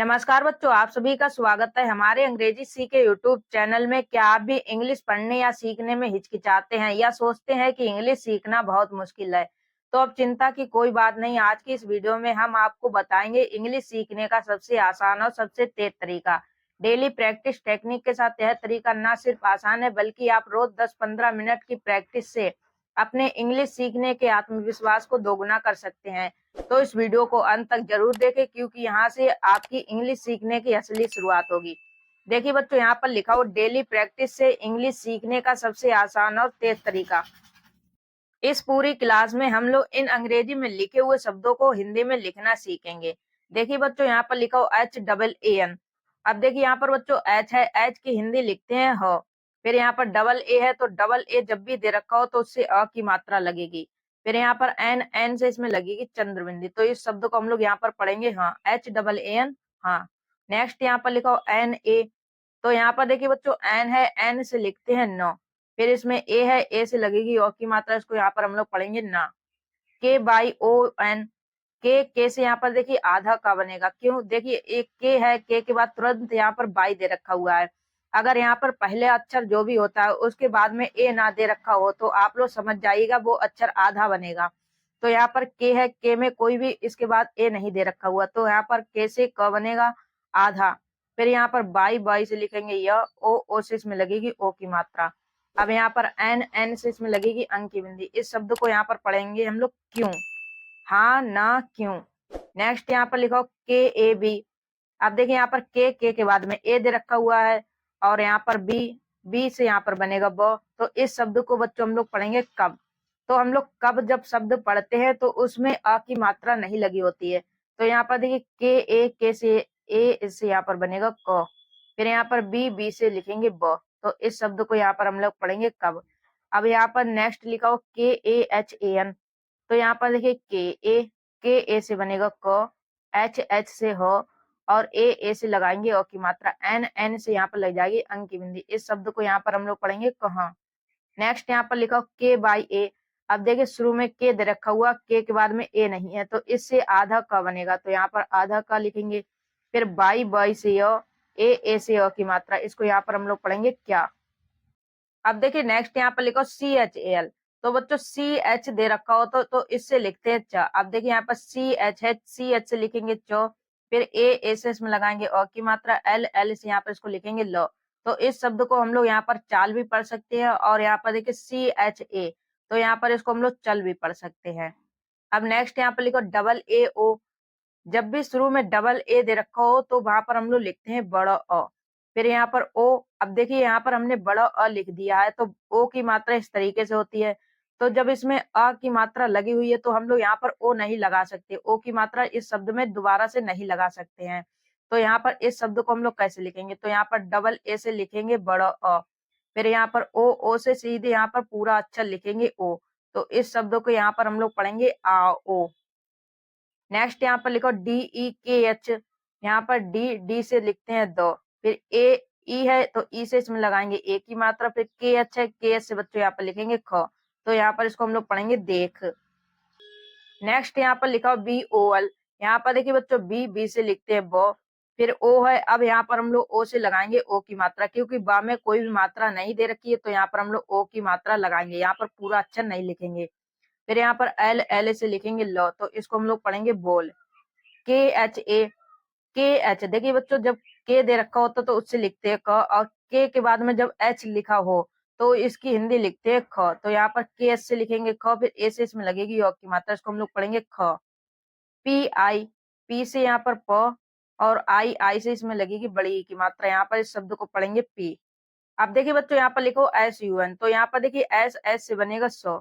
नमस्कार बच्चों, आप सभी का स्वागत है हमारे अंग्रेजी सीखे यूट्यूब चैनल में। क्या आप भी इंग्लिश पढ़ने या सीखने में हिचकिचाते हैं या सोचते हैं कि इंग्लिश सीखना बहुत मुश्किल है? तो अब चिंता की कोई बात नहीं। आज की इस वीडियो में हम आपको बताएंगे इंग्लिश सीखने का सबसे आसान और सबसे तेज तरीका। डेली प्रैक्टिस टेक्निक के साथ यह तरीका न सिर्फ आसान है बल्कि आप रोज 10-15 मिनट की प्रैक्टिस से अपने इंग्लिश सीखने के आत्मविश्वास को दोगुना कर सकते हैं। तो इस वीडियो को अंत तक जरूर देखें क्योंकि यहाँ से आपकी इंग्लिश सीखने की असली शुरुआत होगी। देखिए बच्चों, यहाँ पर लिखा हो डेली प्रैक्टिस से इंग्लिश सीखने का सबसे आसान और तेज तरीका। इस पूरी क्लास में हम लोग इन अंग्रेजी में लिखे हुए शब्दों को हिंदी में लिखना सीखेंगे। देखिए बच्चों, यहाँ पर लिखा हो HAAN। अब देखिए यहाँ पर बच्चों एच है, एच की हिंदी लिखते हैं ह। फिर यहाँ पर डबल ए है तो डबल ए जब भी दे रखा हो तो उससे अ की मात्रा लगेगी। फिर यहाँ पर एन, एन से इसमें लगेगी चंद्र बिंदी। तो इस शब्द को हम लोग यहाँ पर पढ़ेंगे हाँ, HAAN हाँ। नेक्स्ट यहाँ पर लिखा हो NA। तो यहाँ पर देखिए बच्चों एन है, एन से लिखते हैं नो। फिर इसमें ए है, ए से लगेगी ओ की मात्रा। इसको यहाँ पर हम लोग पढ़ेंगे ना। KYON। के से यहाँ पर देखिए आधा का बनेगा। क्यों? देखिए एक के है, के के बाद तुरंत यहाँ पर बाई दे रखा हुआ है। अगर यहाँ पर पहले अक्षर जो भी होता है उसके बाद में ए ना दे रखा हो तो आप लोग समझ जाइएगा वो अक्षर आधा बनेगा। तो यहाँ पर के है, के में कोई भी इसके बाद ए नहीं दे रखा हुआ तो यहाँ पर के से क बनेगा आधा। फिर यहाँ पर बाई, बाई से लिखेंगे य, ओ से इसमें लगेगी ओ की मात्रा। अब यहाँ पर एन, एन से इसमें लगेगी अंक की बिंदी। इस शब्द को यहाँ पर पढ़ेंगे हम लोग क्यों, हाँ ना क्यों। नेक्स्ट यहाँ पर लिखो KAB। अब देखिए यहाँ पर के बाद में ए दे रखा हुआ है और यहाँ पर बी, बी से यहाँ पर बनेगा ब। तो इस शब्द को बच्चों हम लोग पढ़ेंगे कब। तो हम लोग कब जब शब्द पढ़ते हैं तो उसमें अ की मात्रा नहीं लगी होती है। तो यहाँ पर देखिए के से ए से यहाँ पर बनेगा क। फिर यहाँ पर बी, बी से लिखेंगे ब। तो इस शब्द को यहाँ पर हम लोग पढ़ेंगे कब। अब यहाँ पर नेक्स्ट लिखा हो KAHAN। तो यहाँ पर देखिए के ए से बनेगा क, एच, एच से हो और ए से लगाएंगे ओ की मात्रा। एन, एन से यहाँ पर लग जाएगी अंक की बिंदी। इस शब्द को यहाँ पर हम लोग पढ़ेंगे कहाँ। नेक्स्ट यहाँ पर लिखा हो KYA। अब देखिए शुरू में के दे रखा हुआ, के बाद में ए नहीं है तो इससे आधा का बनेगा। तो यहाँ पर आधा का लिखेंगे। फिर बाई, बाई से य, ए से अ की मात्रा। इसको यहाँ पर हम लोग पढ़ेंगे क्या। अब देखिए नेक्स्ट यहाँ पर लिखो CHAL। तो बच्चों CH दे रखा हो तो इससे लिखते हैं च। अब देखिए यहाँ पर CH है, CH से लिखेंगे चो। फिर ए से इसमें लगाएंगे अ की मात्रा। एल, एल से यहाँ पर इसको लिखेंगे लो। तो इस शब्द को हम लोग यहाँ पर चाल भी पढ़ सकते हैं और यहाँ पर देखिए CHA। तो यहाँ पर इसको हम लोग चल भी पढ़ सकते हैं। अब नेक्स्ट यहाँ पर लिखो AAO। जब भी शुरू में डबल ए दे रखा हो तो वहां पर हम लोग लिखते हैं बड़ा अ। फिर यहाँ पर ओ। अब देखिए यहाँ पर हमने बड़ा अ लिख दिया है तो ओ की मात्रा इस तरीके से होती है। तो जब इसमें अ की मात्रा लगी हुई है तो हम लोग यहाँ पर ओ नहीं लगा सकते। ओ की मात्रा इस शब्द में दोबारा से नहीं लगा सकते हैं। तो यहाँ पर इस शब्द को हम लोग कैसे लिखेंगे। तो यहाँ पर डबल ए से लिखेंगे बड़ा अ। फिर यहाँ पर ओ से सीधे यहाँ पर पूरा अक्षर लिखेंगे ओ। तो इस शब्द को यहाँ पर हम लोग पढ़ेंगे आ ओ। नेक्स्ट यहाँ पर लिखो DEKH। यहाँ पर डी से लिखते हैं दो। फिर ई है तो ई से इसमें लगाएंगे ए की मात्रा। फिर KH है, KH से बच्चों यहाँ पर लिखेंगे ख। तो यहाँ पर इसको हम लोग पढ़ेंगे देख। नेक्स्ट यहाँ पर लिखा हो BOL। यहाँ पर देखिए बच्चों बी से लिखते हैं बो। फिर ओ है, अब यहाँ पर हम लोग ओ से लगाएंगे ओ की मात्रा क्योंकि बा में कोई भी मात्रा नहीं दे रखी है तो यहाँ पर हम लोग ओ की मात्रा लगाएंगे। यहाँ पर पूरा अक्षर नहीं लिखेंगे। फिर यहाँ पर एल, एल से लिखेंगे लो। तो इसको हम लोग पढ़ेंगे बोल। KHA, KH देखिए बच्चों जब के दे रखा होता तो उससे लिखते हैं क और के बाद में जब एच लिखा हो तो इसकी हिंदी लिखते हैं ख। तो यहाँ पर के एच से लिखेंगे ख। फिर ए से इसमें लगेगी य की मात्रा। इसको हम लोग पढ़ेंगे ख। PI, पी से यहाँ पर प और आई से इसमें लगेगी बड़ी ई की मात्रा। यहाँ पर इस शब्द को पढ़ेंगे पी। अब देखिए बच्चों यहाँ पर लिखो SUN। तो यहाँ पर देखिए एस से बनेगा सौ।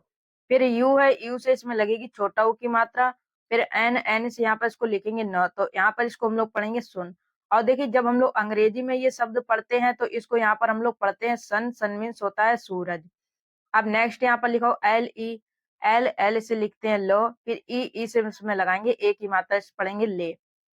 फिर यू है, यू से इसमें लगेगी छोटा ऊ की मात्रा। फिर एन, एन से यहाँ पर इसको लिखेंगे न। तो यहाँ पर इसको हम लोग पढ़ेंगे सुन। और देखिए जब हम लोग अंग्रेजी में ये शब्द पढ़ते हैं तो इसको यहाँ पर हम लोग पढ़ते हैं सन। सन मीन्स होता है सूरज। अब नेक्स्ट यहाँ पर लिखो LE। एल, एल से लिखते हैं लो। फिर ई से इसमें लगाएंगे ए की मात्रा। इस पढ़ेंगे ले।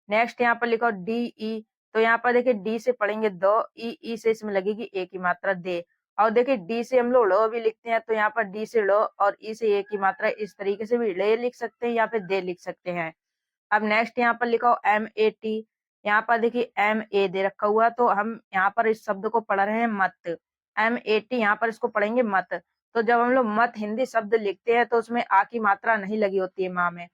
नेक्स्ट यहाँ पर लिखो DE। तो यहाँ पर देखिए डी से पढ़ेंगे दो। ई से इसमें लगेगी ए की मात्रा दे। और देखिए डी से हम लोग लो भी लिखते हैं तो यहाँ पर डी से लो और ई से ए की मात्रा। इस तरीके से भी ले लिख सकते हैं या फिर दे लिख सकते हैं। अब नेक्स्ट यहाँ पर लिखो MAT। यहाँ पर देखिए MA दे रखा हुआ है, तो हम यहाँ पर इस शब्द को पढ़ रहे हैं मत। MAT यहाँ पर इसको पढ़ेंगे मत। तो जब हम लोग मत हिंदी शब्द लिखते हैं तो उसमें आ की मात्रा नहीं लगी होती है माँ में।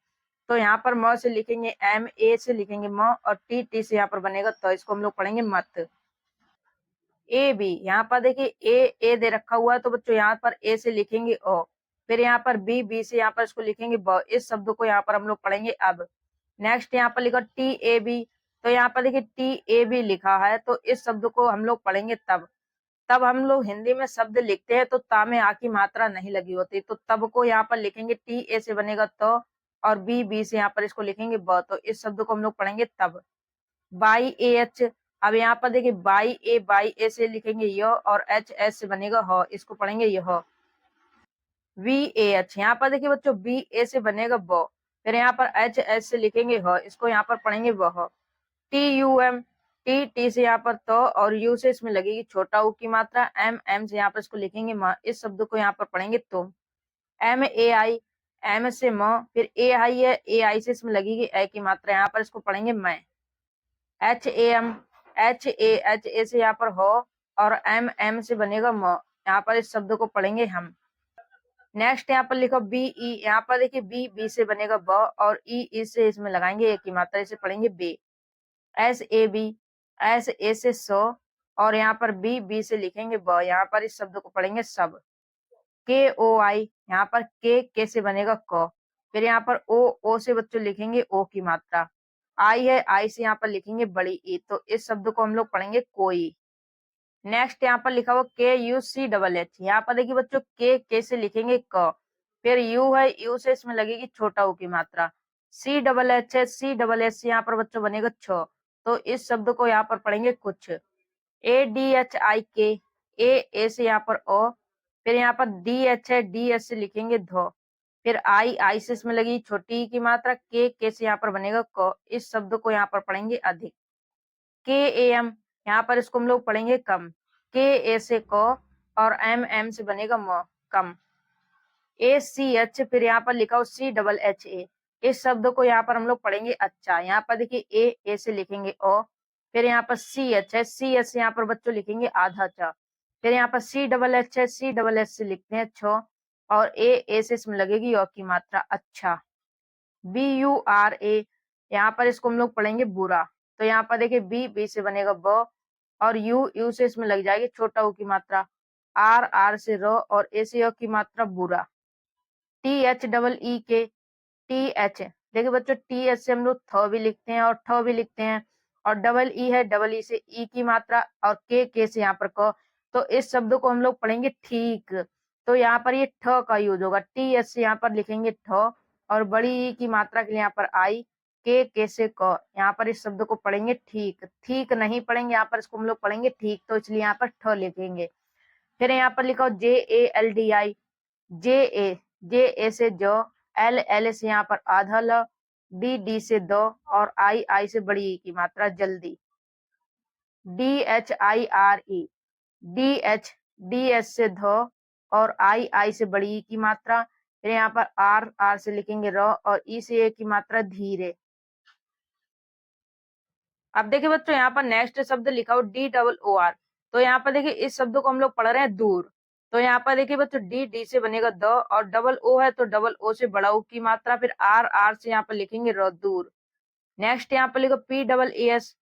तो यहाँ पर म से लिखेंगे, MA से लिखेंगे म, और टी से यहाँ पर बनेगा तो इसको हम लोग पढ़ेंगे मत। AB यहाँ पर देखिए ए दे रखा हुआ है, तो बच्चों यहाँ पर ए से लिखेंगे ओ। फिर यहाँ पर बी से यहाँ पर इसको लिखेंगे ब। इस शब्द को यहाँ पर हम लोग पढ़ेंगे अब। नेक्स्ट यहाँ पर लिखा TAB, तो यहाँ पर देखिए TAB लिखा है, तो इस शब्द को हम लोग पढ़ेंगे तब। तब हम लोग हिंदी में शब्द लिखते हैं तो ता में आ की मात्रा नहीं लगी होती, तो तब को यहाँ पर लिखेंगे TA से बनेगा तो, और बी से यहाँ पर इसको लिखेंगे ब। तो इस शब्द को हम लोग पढ़ेंगे तब। बाई AH, अब यहाँ पर देखिए बाई ए से लिखेंगे य, और HS से बनेगा ह, इसको पढ़ेंगे यह। VAH यहाँ पर देखिए बच्चों BA से बनेगा ब। फिर यहाँ पर HS से लिखेंगे ह, इसको यहाँ पर पढ़ेंगे वह। TUM, T से यहाँ पर तो, और U से इसमें लगेगी छोटा ऊ की मात्रा। M से यहाँ पर इसको लिखेंगे म। इस शब्द को यहाँ पर पढ़ेंगे तुम। MAI, M से म, फिर AI है, AI से इसमें लगेगी ए की मात्रा, यहाँ पर इसको पढ़ेंगे मैं। HAM, HA से यहाँ पर हो, और M से बनेगा म। यहाँ पर इस शब्द को पढ़ेंगे हम। नेक्स्ट यहाँ पर लिखो BE, यहाँ पर देखिए B से बनेगा ब, और ई से इसमें लगाएंगे एक की मात्रा, इसे पढ़ेंगे बे। SAB, SA से सो, और यहाँ पर बी से लिखेंगे ब। यहाँ पर इस शब्द को पढ़ेंगे सब। KOI, यहाँ पर के से बनेगा क। फिर यहाँ पर ओ से बच्चों लिखेंगे ओ की मात्रा। आई है, आई से यहाँ पर लिखेंगे बड़ी ई, तो इस शब्द को हम लोग पढ़ेंगे कोई। नेक्स्ट यहाँ पर लिखा हुआ KUCH, यहाँ पर देखिए बच्चों के से लिखेंगे क। फिर यू है, यू से इसमें लगेगी छोटा ऊ की मात्रा। CHH है, CHH से यहाँ पर बच्चों बनेगा छ, तो इस शब्द को यहाँ पर पढ़ेंगे कुछ। ADHIK, ए से यहाँ पर ओ। फिर यहाँ पर DH है, DS से लिखेंगे धो। फिर आई से इसमें लगी छोटी ई की मात्रा। के से यहाँ पर बनेगा क, इस शब्द को यहाँ पर पढ़ेंगे अधिक। KAM, यहाँ पर इसको हम लोग पढ़ेंगे कम। KA से क, और M से बनेगा म, कम। ACH, फिर यहाँ पर लिखा हो CHHA, इस शब्द को यहाँ पर हम लोग पढ़ेंगे अच्छा। यहाँ पर देखिए ए से लिखेंगे ओ। फिर यहाँ पर CH है, CH से यहाँ पर बच्चों लिखेंगे आधा चा। फिर यहाँ पर CHH है, CHH से लिखते हैं छो, और ए से इसमें लगेगी ओ की मात्रा अच्छा। BURA, यहाँ पर इसको हम लोग पढ़ेंगे बुरा। तो यहाँ पर देखिए बी से बनेगा ब, और यू से इसमें लग जाएगी छोटा ऊ की मात्रा। आर से रो, और ए से ओ की मात्रा बुरा। THEE, TH, देखिए बच्चों TH से हम लोग थ भी लिखते हैं और ठ भी लिखते हैं, और डबल ई है, डबल ई से ई की मात्रा, और के से यहाँ पर क। तो इस शब्द को हम लोग पढ़ेंगे ठीक। तो यहाँ पर ये ठ का यूज होगा। TH से यहाँ पर लिखेंगे ठ, और बड़ी ई की मात्रा के लिए यहाँ पर आई। के से क, यहाँ पर इस शब्द को पढ़ेंगे ठीक। ठीक नहीं पढ़ेंगे, यहाँ पर इसको हम लोग पढ़ेंगे ठीक, तो इसलिए यहाँ पर ठ लिखेंगे। फिर यहाँ पर लिखा JALDI, जे से जो, एल से यहाँ पर आधा ल, डी से दो, और आई से बड़ी ई की मात्रा जल्दी। DHIRE, डी एच से धो, और आई से बड़ी ई की मात्रा। फिर यहाँ पर आर से लिखेंगे र, और ई से ए की मात्रा धीरे। अब देखिए बच्चों यहाँ पर नेक्स्ट शब्द लिखा हो DOOR, तो यहाँ पर देखिए इस शब्द को हम लोग पढ़ रहे हैं दूर। तो यहाँ पर देखिए बच्चों डी से बनेगा द, और डबल ओ है तो डबल ओ से बड़ा ओ की मात्रा। फिर आर से यहाँ पर लिखेंगे र, दूर। नेक्स्ट यहाँ पर लिखो PEES,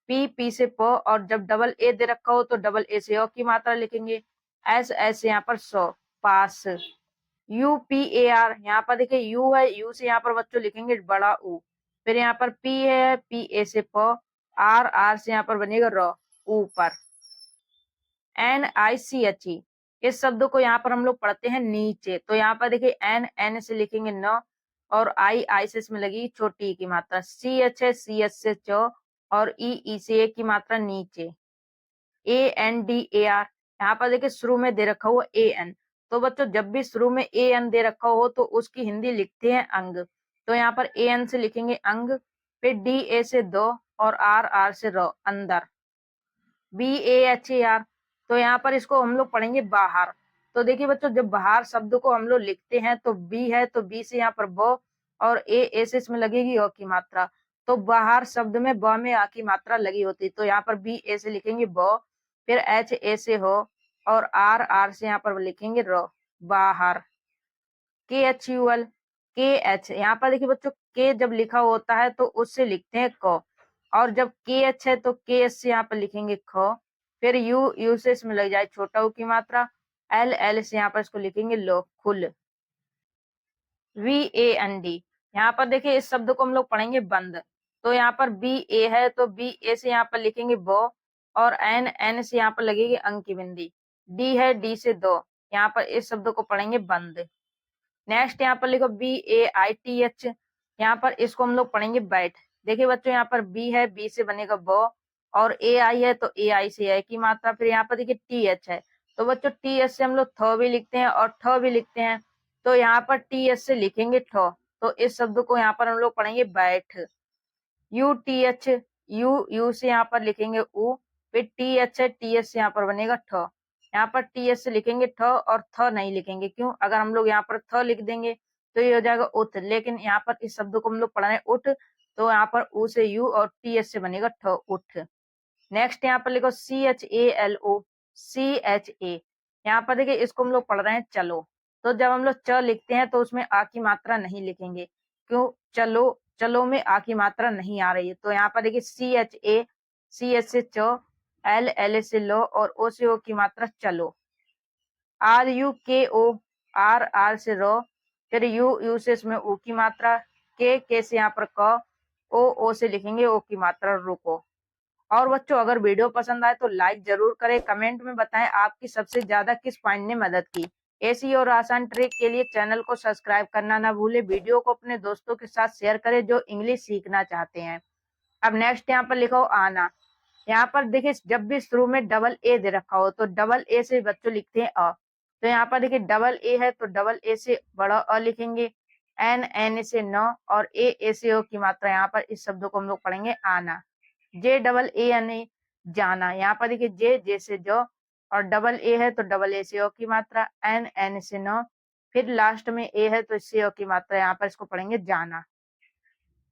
पी से प, और जब डबल ए दे रखा हो तो डबल ए से ओ की मात्रा लिखेंगे। एस से यहाँ पर सौ, पास। UPAR, यहाँ पर देखिए यू है, यू से यहाँ पर बच्चों लिखेंगे बड़ा ऊ। फिर यहाँ पर पी है, PA से प, आर से यहाँ पर बनेगा र, ऊपर। NICHE, इस शब्द को यहाँ पर हम लोग पढ़ते हैं नीचे। तो यहाँ पर देखिए एन से लिखेंगे न, और आई से इसमें लगी छोटी ई की मात्रा। CH है, CH से चो, और ई से ए की मात्रा नीचे। ANDAR, यहाँ पर देखिए शुरू में दे रखा हुआ AN, तो बच्चों जब भी शुरू में AN दे रखा हो तो उसकी हिंदी लिखते हैं अंग। तो यहाँ पर AN से लिखेंगे अंग। फिर DA से दो, और आर से रो, अंदर। BAHAR, तो यहाँ पर इसको हम लोग पढ़ेंगे बाहर। तो देखिए बच्चों जब बाहर शब्द को हम लोग लिखते हैं तो बी है, तो बी से यहाँ पर बो, और ए से इसमें लगेगी ओ की मात्रा। तो बाहर शब्द में ब में आ की मात्रा लगी होती, तो यहाँ पर बी ए से लिखेंगे ब, फिर एच ए से हो, और आर आर से यहाँ पर लिखेंगे र, बाहर। के एच यू एल, के एच, यहाँ पर देखिए बच्चों के जब लिखा होता है तो उससे लिखते हैं क, और जब के एच है तो के एच से यहाँ पर लिखेंगे ख, फिर यू, यू से इसमें लग जाए छोटा ऊ की मात्रा, एल, एल से यहाँ पर इसको लिखेंगे लो, खुल। वी ए एन डी, यहाँ पर देखिए इस शब्द को हम लोग पढ़ेंगे बंद, तो यहाँ पर बी ए है तो बी ए से यहाँ पर लिखेंगे बो, और एन, एन से यहाँ पर लगेगी अंक की बिंदी, डी है डी से दो, यहाँ पर इस शब्द को पढ़ेंगे बंद। नेक्स्ट यहाँ पर लिखो B A I T H, यहाँ पर इसको हम लोग पढ़ेंगे बैठ। देखिए बच्चों यहाँ पर बी है, बी से बनेगा बो, और ए आई है तो ए आई से आई की मात्रा, फिर यहाँ पर देखिए टी एच है, तो बच्चों टी एच से हम लोग थ भी लिखते हैं और ठ भी लिखते हैं, तो यहाँ पर टी एच से लिखेंगे ठ, तो इस शब्द को यहाँ पर हम लोग पढ़ेंगे बैठ। U T H, you, you से यहाँ पर लिखेंगे उ, फिर टी एच है, टी एच से यहाँ पर बनेगा ठ, यहाँ पर टी एच से लिखेंगे ठ और थ नहीं लिखेंगे, क्यों? अगर हम लोग यहाँ पर थ लिख देंगे तो ये हो जाएगा उठ, लेकिन यहाँ पर इस शब्द को हम लोग पढ़ रहे हैं उठ, तो यहाँ पर उ से यू और टी एच से बनेगा ठ, उठ। नेक्स्ट यहाँ पर लिखो C H A L O, C H A, यहाँ पर देखिए इसको हम लोग पढ़ रहे हैं चलो, तो जब हम लोग च लिखते हैं तो उसमें आ की मात्रा नहीं लिखेंगे, क्यों? चलो, चलो में आ की मात्रा नहीं आ रही है, तो यहाँ पर देखिए सी एच ए, सी एच से च, एल, एल से लो, और ओ से ओ की मात्रा चलो। आर यू के ओ, आर, आर से रो, फिर यू, यू से इसमें ऊ की मात्रा, के से यहाँ पर क, ओ से लिखेंगे ओ की मात्रा, रुको। और बच्चों अगर वीडियो पसंद आए तो लाइक जरूर करें, कमेंट में बताएं आपकी सबसे ज्यादा किस पॉइंट ने मदद की। ऐसी और आसान ट्रिक के लिए चैनल को सब्सक्राइब करना ना भूले, वीडियो को अपने दोस्तों के साथ शेयर करें जो इंग्लिश सीखना चाहते हैं। अब नेक्स्ट यहाँ पर लिखो आना, यहाँ पर देखिए जब भी शुरू में डबल ए दे रखा हो तो डबल ए से बच्चों लिखते हैं अ, तो यहाँ पर देखिए डबल ए है तो डबल ए से बड़ा अ लिखेंगे, एन, एन से न, और ए से ओ की मात्रा, यहाँ पर इस शब्द को हम लोग पढ़ेंगे आना। जे डबल ए एन ए, जाना, यहाँ पर देखिए जे, जे से जो, और डबल ए है तो डबल ए से ओ की मात्रा, एन, एन से न, फिर लास्ट में ए है तो इससे ओ की मात्रा, यहाँ पर इसको पढ़ेंगे जाना।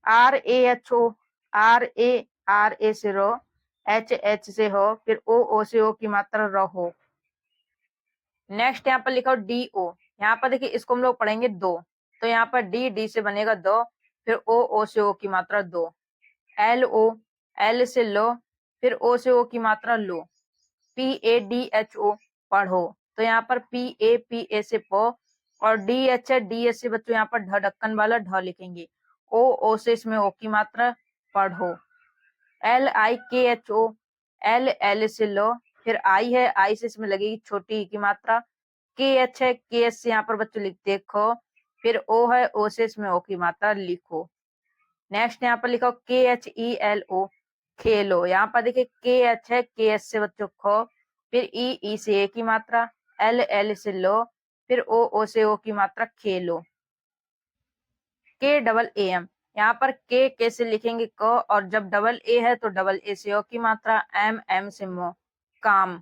R A H O, R A से रो, एच, एच से हो, फिर ओ से ओ की मात्रा रहो। नेक्स्ट यहाँ पर लिखो डी ओ, यहाँ पर देखिए इसको हम लोग पढ़ेंगे दो, तो यहाँ पर डी, डी से बनेगा दो, फिर ओ से ओ की मात्रा दो। एल ओ, एल से लो, फिर ओ से ओ की मात्रा लो। P A D H O, पढ़ो, तो यहाँ पर पी ए से पो, और डी एच है, डी एच से बच्चों यहाँ पर ढ, ढक्कन वाला ढ लिखेंगे, ओ से इसमें ओ की मात्रा, पढ़ो। एल आई के एच ओ, एल, एल से लो, फिर आई है, आई से इसमें लगेगी छोटी ई की मात्रा, के एच है, के एच से यहाँ पर बच्चों लिखते खो, फिर ओ है, ओ से इसमें ओ की मात्रा लिखो। नेक्स्ट यहाँ पर लिखो के एच ई एल ओ, खेलो, यहाँ पर देखिए के एच है, के एच से बच्चों खो, फिर ई से ए की मात्रा, एल, एल से लो, फिर ओ से ओ की मात्रा, खेलो। के डबल ए एम, यहाँ पर के से लिखेंगे क, और जब डबल ए है तो डबल ए से ओ की मात्रा, एम, एम से मो, काम।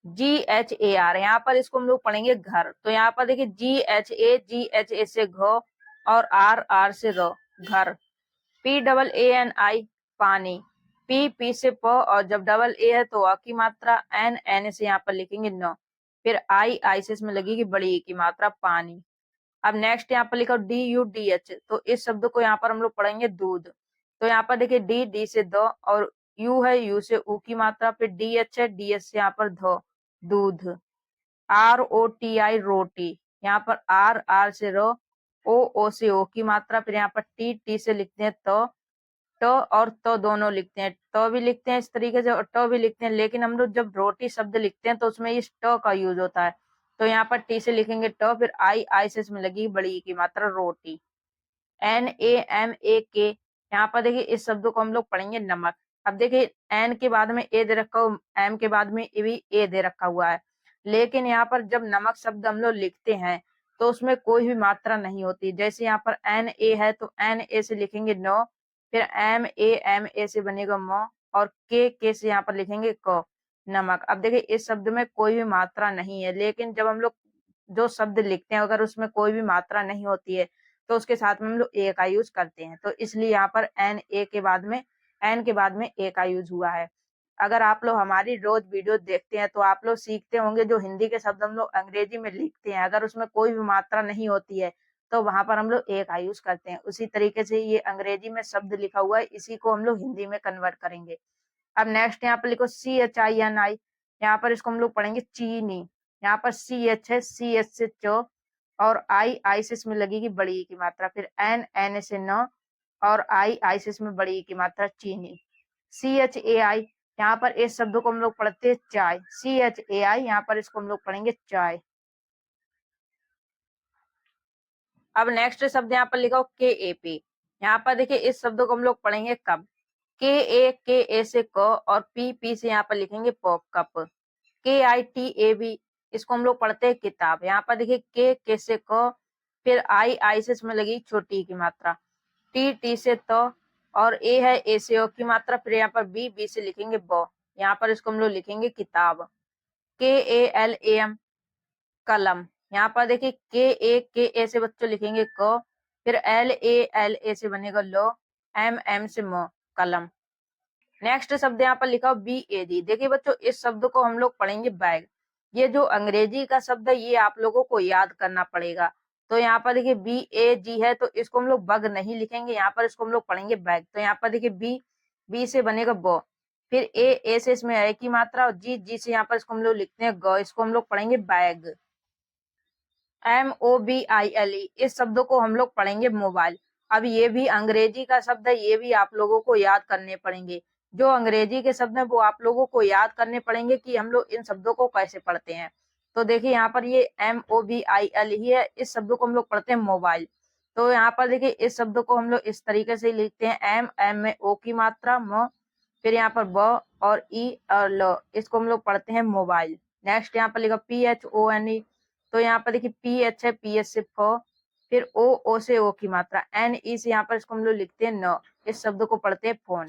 जी एच ए आर, यहाँ पर इसको हम लोग पढ़ेंगे घर, तो यहाँ पर देखिए जी एच ए से घो, और आर, आर से रो, घर। पी डबल ए एन आई, पानी, पी से प, और जब डबल ए है तो अ की मात्रा, एन, एन से यहाँ पर लिखेंगे नो, फिर आई से इसमें लगेगी बड़ी ई की मात्रा, पानी। अब नेक्स्ट यहाँ पर लिखो डी यू डी एच, तो इस शब्द को यहाँ पर हम लोग पढ़ेंगे दूध, तो यहाँ पर देखिए डी, डी से दो, और यू है, यू से ऊ की मात्रा, फिर डी एच है, डी एच से यहाँ पर धो, दूध। आर ओ टी आई, रोटी, यहाँ पर आर, आर से रो, ओ से ओ की मात्रा, फिर यहाँ पर टी, टी से लिखते हैं तो और तो दोनों लिखते हैं, तो भी लिखते हैं इस तरीके से और तो भी लिखते हैं, लेकिन हम लोग जब रोटी शब्द लिखते हैं तो उसमें इस ट का यूज होता है, तो यहाँ पर टी से लिखेंगे ट, फिर आई से इसमें लगी बड़ी ई की मात्रा, रोटी। एन ए एम ए के, यहाँ पर देखिए इस शब्द को हम लोग पढ़ेंगे नमक। अब देखिए एन के बाद में ए दे रखा हो, एम के बाद में भी ए दे रखा हुआ है, लेकिन यहाँ पर जब नमक शब्द हम लोग लिखते हैं तो उसमें कोई भी मात्रा नहीं होती, जैसे यहाँ पर एन ए है तो एन ए से लिखेंगे नो, फिर एम ए से बनेगा मो, और के से यहाँ पर लिखेंगे क, नमक। अब देखिए इस शब्द में कोई भी मात्रा नहीं है, लेकिन जब हम लोग जो शब्द लिखते हैं अगर उसमें कोई भी मात्रा नहीं होती है तो उसके साथ में हम लोग ए का यूज करते हैं, तो इसलिए यहाँ पर एन के बाद में ए का यूज हुआ है। अगर आप लोग हमारी रोज वीडियो देखते हैं तो आप लोग सीखते होंगे जो हिंदी के शब्द हम लोग अंग्रेजी में लिखते हैं, अगर उसमें कोई भी मात्रा नहीं होती है तो वहां पर हम लोग ए का यूज करते हैं। उसी तरीके से ये अंग्रेजी में शब्द लिखा हुआ है, इसी को हम लोग हिंदी में कन्वर्ट करेंगे। अब नेक्स्ट यहाँ पर लिखो CHINI, यहाँ पर इसको हम लोग पढ़ेंगे चीनी। यहाँ पर CH है, CH से चो, और आई से इसमें लगेगी बड़ी ई की मात्रा, फिर एन से न, और आई से इसमें बड़ी ई की मात्रा चीनी। CHAI, यहाँ पर इस शब्द को हम लोग पढ़ते हैं चाय। CHAI, यहाँ पर इसको हम लोग पढ़ेंगे चाय। अब नेक्स्ट शब्द यहाँ पर लिखा हो KAP, यहाँ पर देखिए इस शब्द को हम लोग पढ़ेंगे कब। के से क और पी से यहाँ पर लिखेंगे प, कप। KITAB, इसको हम लोग पढ़ते हैं किताब। यहाँ पर देखिए के से क, फिर आई से इसमें लगी छोटी की मात्रा, टी से तो, और ए से ओ की मात्रा, फिर यहाँ पर बी से लिखेंगे ब। यहाँ पर इसको हम लोग लिखेंगे किताब। KALAM, कलम। यहाँ पर देखिए के से बच्चों लिखेंगे क, फिर LA से बनेगा लो, M से मो, कलम। नेक्स्ट शब्द यहाँ पर लिखा हो BAG। देखिए बच्चों इस शब्द को हम लोग पढ़ेंगे बैग। ये जो अंग्रेजी का शब्द है ये आप लोगों को याद करना पड़ेगा। तो यहाँ पर देखिए BAG है, तो इसको हम लोग बग नहीं लिखेंगे, यहाँ पर इसको हम लोग पढ़ेंगे बैग। तो यहाँ पर देखिए बी से बनेगा बो, फिर ए से इसमें ए की मात्रा, और जी से यहाँ पर इसको हम लोग लिखते हैं ग, इसको हम लोग पढ़ेंगे बैग। MOBILE, इस शब्द को हम लोग पढ़ेंगे मोबाइल। अब ये भी अंग्रेजी का शब्द है, ये भी आप लोगों को याद करने पड़ेंगे। जो अंग्रेजी के शब्द हैं वो आप लोगों को याद करने पड़ेंगे कि हम लोग इन शब्दों को कैसे पढ़ते हैं। तो देखिए यहाँ पर ये MOBIL ही है, इस शब्द को हम लोग पढ़ते हैं मोबाइल। तो यहाँ पर देखिए इस शब्द को हम लोग इस तरीके से लिखते हैं, M में ओ की मात्रा म, फिर यहाँ पर ब और ई और ल, इसको हम लोग पढ़ते हैं मोबाइल। नेक्स्ट यहाँ पर लिखा PHONE, तो यहाँ पर देखिए PH है, PS से फ, फिर ओ से ओ की मात्रा, NE से यहाँ पर इसको हम लोग लिखते हैं न, इस शब्द को पढ़ते हैं फोन।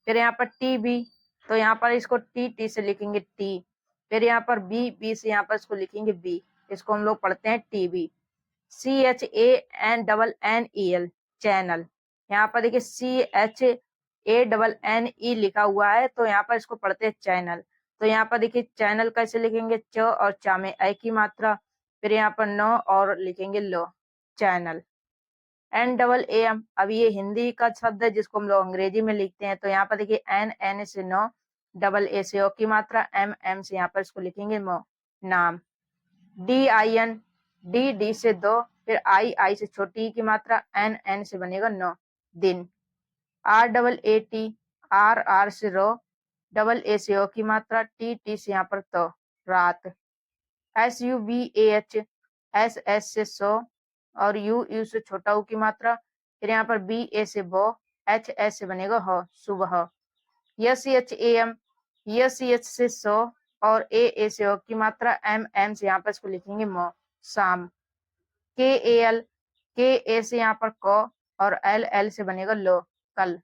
फिर यहाँ पर TB, तो यहाँ पर इसको टी से लिखेंगे टी, फिर यहाँ पर बी से यहाँ पर इसको लिखेंगे बी, इसको हम लोग पढ़ते हैं टीबी। CHANNEL, channel. यहाँ पर देखिए CHANNE लिखा हुआ है, तो यहाँ पर इसको पढ़ते हैं चैनल। तो यहाँ पर देखिए चैनल कैसे लिखेंगे, च और चा में ए की मात्रा, फिर यहाँ पर नो और लिखेंगे लो, चैनल। NAAM, अब ये हिंदी का शब्द है जिसको हम लोग अंग्रेजी में लिखते हैं। तो यहाँ पर देखिए N से नो, AA से ओ की मात्रा, M से यहाँ पर इसको लिखेंगे मो, नाम। DIN, डी से दो, फिर आई से छोटी की मात्रा, N से बनेगा नो, दिन। RAAT, R से रो, AA से ओ की मात्रा, टी से यहाँ पर तो, रात। SUBAH, S से सो, और यू से छोटा u की मात्रा, फिर यहाँ पर BA से बो, HS से बनेगा हो, सुबह। SHAM, SH से सो, और A से ओ की मात्रा, M से यहाँ पर इसको लिखेंगे मो, शाम। KAL, KA से यहाँ पर को, और LL से बनेगा लो, कल।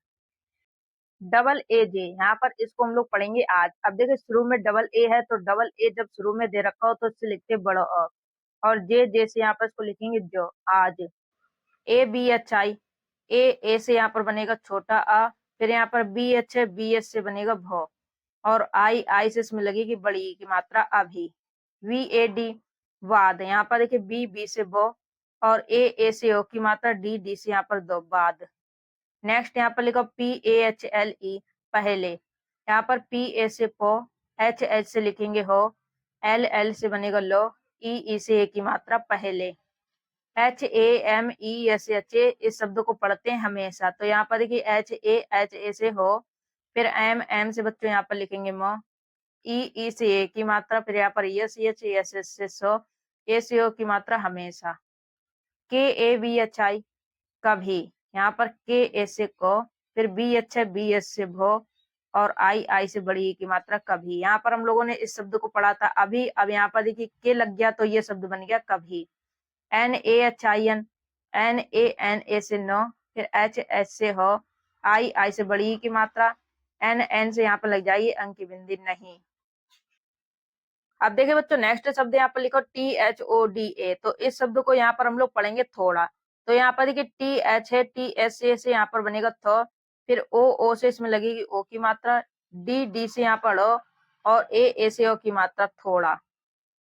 AA, यहाँ पर इसको हम लोग पढ़ेंगे आज। अब देखिए शुरू में AA है, तो AA जब शुरू में दे रखा हो तो इससे लिखते बड़ो अ, और जे से यहाँ पर इसको लिखेंगे जो, आज। ABHI, ए से यहाँ पर बनेगा छोटा आ, फिर यहाँ पर BH है, BS से बनेगा भो, और आई से इसमें लगेगी बड़ी ई की मात्रा, अभी। VAD, वाद। यहाँ पर देखिए बी से बो, और ए से ओ की मात्रा, डी से यहाँ पर दो, बाद। नेक्स्ट यहाँ पर लिखो PAHLE, पहले। यहाँ पर PA से पो, H से लिखेंगे हो, L से बनेगा लो, ई से ए की मात्रा, पहले। HAMESH, इस शब्द को पढ़ते हैं हमेशा। तो यहाँ पर देखिए HA से हो, फिर M से बच्चों यहाँ पर लिखेंगे मो, ई से ए की मात्रा, फिर यहाँ पर SH से सो, ए से ओ की मात्रा, हमेशा। KABHI, कभी। यहाँ पर के से को, फिर BS से भो, और आई से बड़ी की मात्रा, कभी। यहाँ पर हम लोगों ने इस शब्द को पढ़ा था अभी। अब यहाँ पर देखिए के लग गया तो ये शब्द बन गया कभी। NAHIN, NANA से नो, फिर HS से हो, आई से बड़ी की मात्रा, NN से यहाँ पर लग जाइए अंक की बिंदी नहीं। अब देखिए बच्चों नेक्स्ट शब्द यहाँ पर लिखो THODA, तो इस शब्द को यहाँ पर हम लोग पढ़ेंगे थोड़ा। तो यहाँ पर देखिए टी एच है, टी एस से यहाँ पर बनेगा थ, फिर ओ से इसमें लगेगी ओ की मात्रा, डी से यहाँ पर और ए से ओ की मात्रा थोड़ा।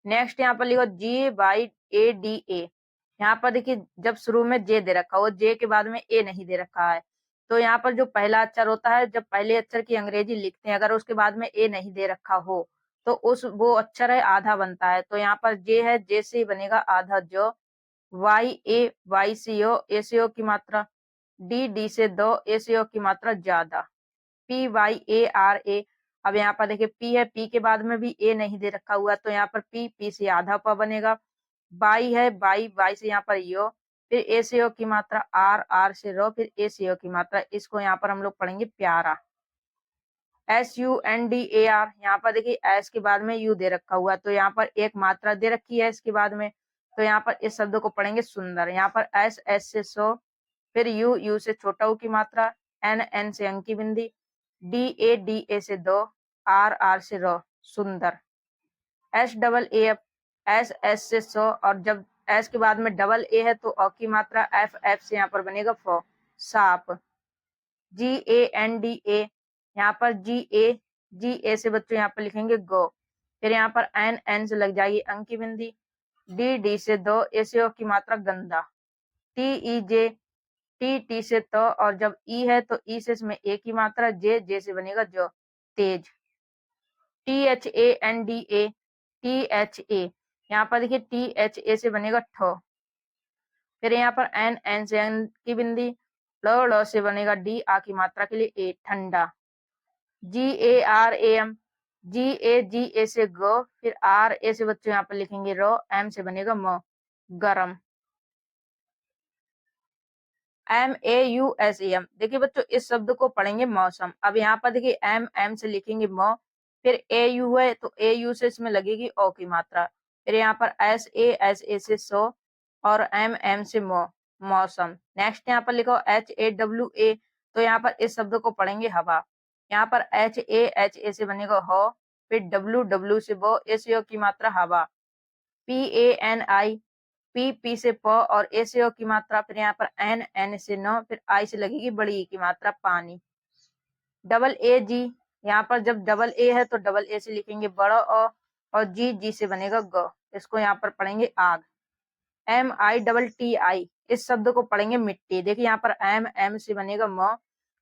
नेक्स्ट यहाँ पर लिखो जी बाई ए डी ए। यहाँ पर देखिए जब शुरू में जे दे रखा हो, जे के बाद में ए नहीं दे रखा है, तो यहाँ पर जो पहला अक्षर होता है, जब पहले अक्षर की अंग्रेजी लिखते हैं, अगर उसके बाद में ए नहीं दे रखा हो तो वो अक्षर है आधा बनता है। तो यहाँ पर जे है, जे से बनेगा आधा जो, वाई से ए से ओ की मात्रा, डी से दो, ए से ओ की मात्रा ज्यादा, PYARA। अब यहाँ पर देखिए पी है, पी के बाद में भी ए नहीं दे रखा हुआ, तो यहाँ पर पी से आधा प बनेगा। बाई है, बाई से यहाँ पर यो, फिर ए से ओ की मात्रा, आर से रो, फिर ए से ओ की मात्रा। इसको यहाँ पर हम लोग पढ़ेंगे प्यारा, SUNDAR। यहाँ पर देखिए एस के बाद में यू दे रखा हुआ, तो यहाँ पर एक मात्रा दे रखी है इसके बाद में, तो यहाँ पर इस शब्द को पढ़ेंगे सुंदर। यहाँ पर एस से सो, फिर यू से छोटा ऊ की मात्रा, एन से अंक की बिंदी, डी ए से दो, आर से रो, सुंदर। SAAF, एस से सो, और जब एस के बाद में डबल ए है तो अ की मात्रा, एफ से यहाँ पर बनेगा फो, साप। GANDA, यहाँ पर जी ए से बच्चों यहाँ पर लिखेंगे गो, फिर यहाँ पर एन से लग जाएगी अंक की बिंदी, डी से दो, ए से ओ की मात्रा गंदा, TEJ, टी से तो, और जब ई है तो ई से इसमें ए की मात्रा, जे से बनेगा जो, तेज। THANDA, यहाँ पर देखिए THA से बनेगा ठो, फिर यहाँ पर एन से एन की बिंदी, लो से बनेगा डी, आ की मात्रा के लिए ए, ठंडा। GARAM, जी ए से गो, फिर ए से बच्चों यहाँ पर लिखेंगे रो, एम से बनेगा मो, गरम। MAUSAM, देखिए बच्चों इस शब्द को पढ़ेंगे मौसम। अब यहाँ पर देखिए एम से लिखेंगे मो, फिर AU है तो AU से इसमें लगेगी ओ की मात्रा, फिर यहाँ पर SA से सो, और एम से मो, मौसम। नेक्स्ट यहाँ पर लिखो HAWA, तो यहाँ पर इस शब्द को पढ़ेंगे हवा। यहाँ पर HA से बनेगा हो, फिर डब्ल्यू से बो, ए से ओ की मात्रा हवा। PANI, पी से प और ए से ओ की मात्रा, फिर यहाँ पर एन से नो, फिर आई से लगेगी बड़ी ई की मात्रा, पानी। AG, यहाँ पर जब डबल ए है तो डबल ए से लिखेंगे बड़ा ओ, और जी से बनेगा ग, इसको यहाँ पर पढ़ेंगे आग। MITTI, इस शब्द को पढ़ेंगे मिट्टी। देखिए यहाँ पर एम से बनेगा म,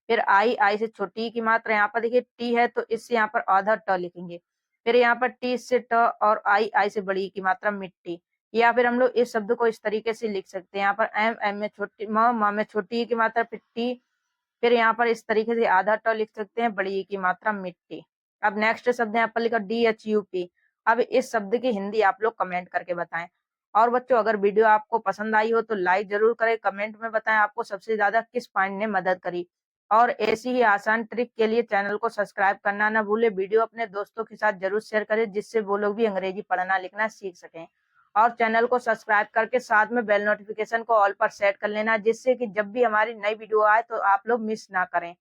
फिर आई से छोटी की मात्रा, यहाँ पर देखिए टी है तो इससे यहाँ पर आधा ट लिखेंगे, फिर यहाँ पर टी से ट, और आई से बड़ी की मात्रा, मिट्टी। या फिर हम लोग इस शब्द को इस तरीके से लिख सकते हैं, यहाँ पर एम में छोटी, म में छोटी की मात्रा, फिर टी, फिर यहाँ पर इस तरीके से आधा ट लिख सकते हैं, बड़ी की मात्रा, मिट्टी। अब नेक्स्ट शब्द यहाँ पर लिखा DHUP। अब इस शब्द की हिंदी आप लोग कमेंट करके बताएं। और बच्चों अगर वीडियो आपको पसंद आई हो तो लाइक जरूर करें, कमेंट में बताएं आपको सबसे ज्यादा किस पॉइंट ने मदद करी। और ऐसी ही आसान ट्रिक के लिए चैनल को सब्सक्राइब करना ना भूले। वीडियो अपने दोस्तों के साथ जरूर शेयर करें, जिससे वो लोग भी अंग्रेजी पढ़ना लिखना सीख सकें। और चैनल को सब्सक्राइब करके साथ में बेल नोटिफिकेशन को ऑल पर सेट कर लेना, जिससे कि जब भी हमारी नई वीडियो आए तो आप लोग मिस ना करें।